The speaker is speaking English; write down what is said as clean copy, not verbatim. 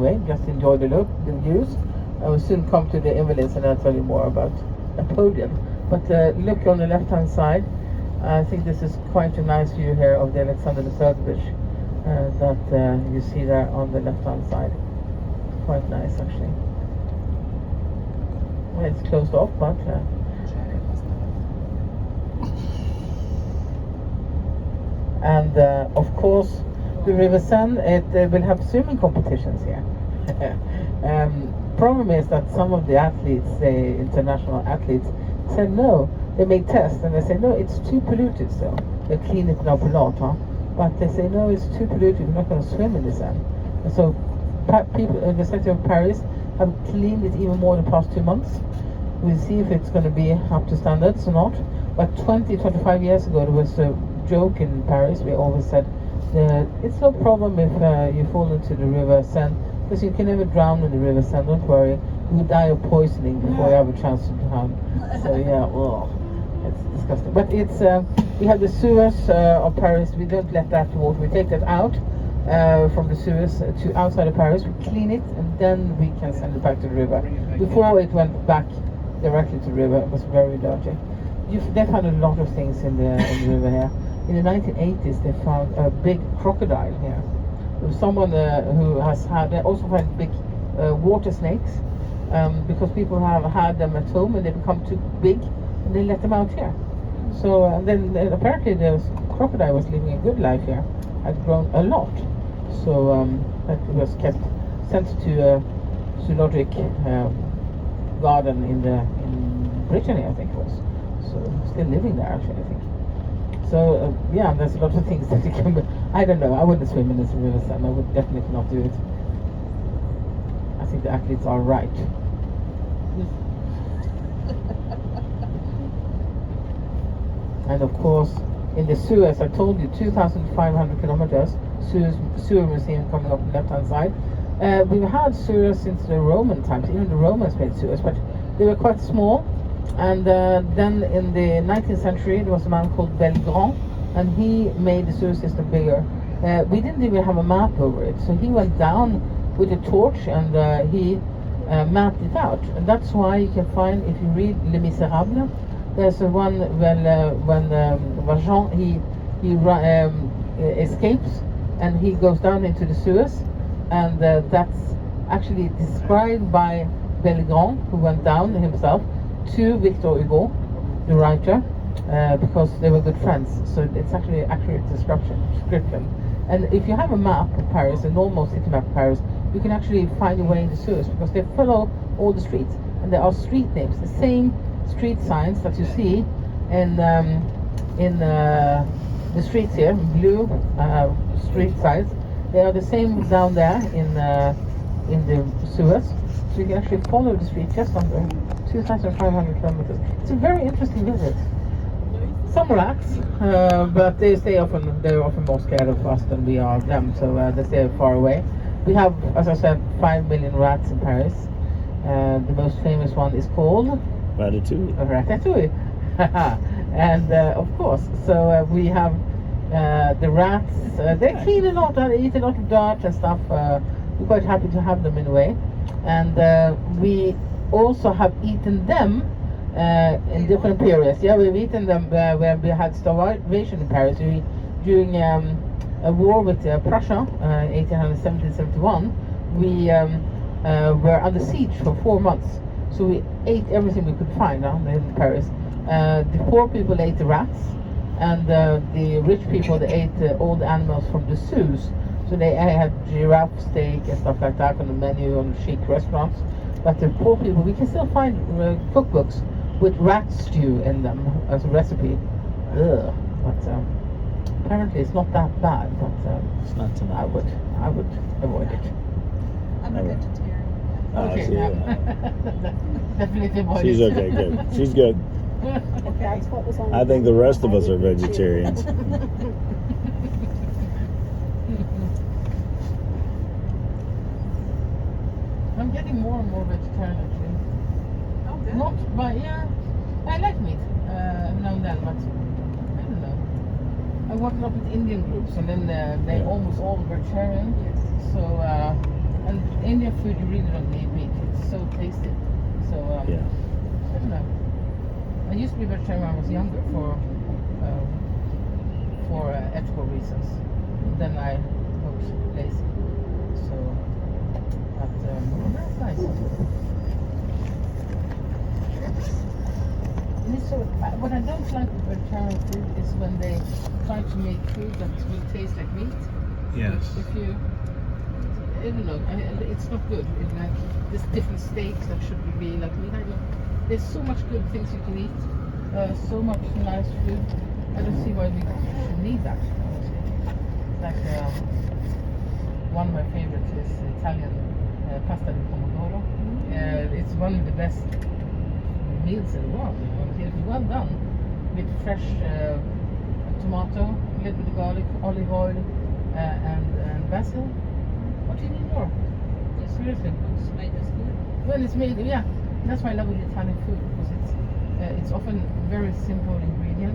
Anyway, just enjoy the look, the views. I will soon come to the Invalids and I'll tell you more about the podium. But look on the left-hand side. I think this is quite a nice view here of the Alexander III Bridge that you see there on the left-hand side. Quite nice, actually. Well, it's closed off, but and of course the River Seine, it will have swimming competitions here. Problem is that some of the athletes, the international athletes, said no. They made tests and they say no, it's too polluted. So they clean it now a lot, huh? But they say no, it's too polluted. We're not going to swim in the Seine. And so people in the city of Paris have cleaned it even more the past 2 months. We'll see if it's going to be up to standards or not. But 25 years ago, there was a joke in Paris. We always said it's no problem if you fall into the River Seine, because you can never drown in the River Seine. Don't worry, you will die of poisoning before you have a chance to drown. So yeah, it's disgusting. But it's we have the sewers of Paris. We don't let that water. We take that out from the sewers to outside of Paris. We clean it and then we can send it back to the river. Before it went back directly to the river, it was very dirty. They found a lot of things in the river here. In the 1980s, they found a big crocodile here. There was someone who has had. They also found big water snakes because people have had them at home and they become too big, and they let them out here. So then apparently the crocodile was living a good life here, had grown a lot. So that was sent to a zoologic garden in Brittany, I think it was. So still living there actually, I think. So yeah, there's a lot of things that you can. I don't know. I wouldn't swim in this river, and I would definitely not do it. I think the athletes are right. And of course, in the sewers, I told you 2,500 kilometers. Sewer museum coming up on the left-hand side. We've had sewers since the Roman times. Even the Romans made sewers, but they were quite small. And then in the 19th century, there was a man called Belgrand, and he made the sewer system bigger. We didn't even have a map over it, so he went down with a torch and he mapped it out. And that's why you can find, if you read Les Miserables, there's one when Valjean he escapes and he goes down into the sewers, and that's actually described by Belgrand, who went down himself, to Victor Hugo, the writer, because they were good friends. So it's actually an accurate description. And if you have a map of Paris, a normal city map of Paris, you can actually find your way in the sewers because they follow all the streets, and there are street names, the same street signs that you see in the streets here, blue street signs. They are the same down there in the sewers. So you can actually follow the street just under 2,500 kilometers. It's a very interesting visit. Some rats, but they're often more scared of us than we are of them, so they stay far away. We have, as I said, 5 million rats in Paris. The most famous one is called Ratatouille. Ratatouille. And of course, so we have the rats. They clean a lot, they eat a lot of dirt and stuff. We're quite happy to have them in a way. And we also have eaten them in different periods. Yeah, we've eaten them when we had starvation in Paris. During a war with Prussia, 1870-71, we were under siege for 4 months. So we ate everything we could find in Paris. The poor people ate the rats, and the rich people, they ate all the animals from the zoos. So they had giraffe steak and stuff like that on the menu on chic restaurants. But the poor people, we can still find cookbooks with rat stew in them as a recipe. Ugh. But apparently it's not that bad. But It's not tonight. I would avoid it. I'm a vegetarian. Okay, so, yeah. Definitely avoid She's it. okay, good. She's good. If that's what was on I think the rest of us are vegetarians. I'm getting more and more vegetarian actually. Oh, good. Not, but yeah, I like meat now and then, but I don't know. I work a lot with Indian groups, and then they Yeah. almost all vegetarian. Yes. So And Indian food, you really don't need meat. It's so tasty. So Yeah. I don't know. I used to be vegetarian when I was younger for ethical reasons. Then I got lazy. So, but that's nice. And it's so, what I don't like with vegetarian food is when they try to make food that will taste like meat. Yes. If you, I don't know, it's not good. It's like there's different steaks that should be like meat. I don't. There's so much good things you can eat. So much nice food. I don't see why we should need that. Honestly. Like one of my favorites is Italian pasta di pomodoro. It's one of the best meals in the world. You know? It's well done with fresh tomato, a little bit of garlic, olive oil, and basil. What do you need more? Seriously. It's made as good. Well, it's made, yeah. That's why I love Italian food because it's often very simple ingredients.